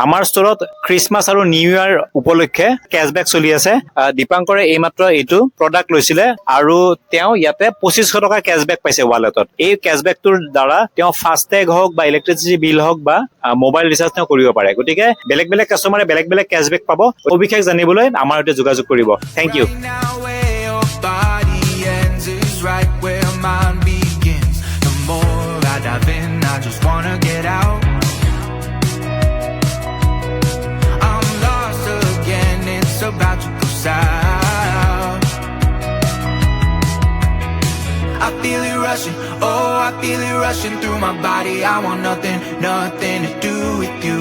আমাৰ ষ্টৰত খ্ৰীষ্টমাছ আৰু নিউ ইয়াৰ উপলক্ষে কেছবেক চলি আছে। দীপাংকৰে এইমাত্ৰ এইটো প্ৰডাক্ট লৈছিলে আৰু তেওঁ ইয়াতে 2500 টকা কেছবেক পাইছে ৱালেটত। এই কেছবেকটোৰ দ্বাৰা তেওঁ ফাষ্টেগ হওক বা ইলেক্ট্ৰিচিটি বিল হওক বা মোবাইল ৰিচাৰ্জ তেওঁ কৰিব পাৰে। গতিকে বেলেগ বেলেগ কাষ্টমাৰে বেলেগ বেলেগ কেছবেক পাব। সবিশেষ জানিবলৈ আমাৰ সৈতে যোগাযোগ কৰিব। Thank you. About to go south. I feel it rushing, oh I feel it rushing through my body. I want nothing, nothing to do with you.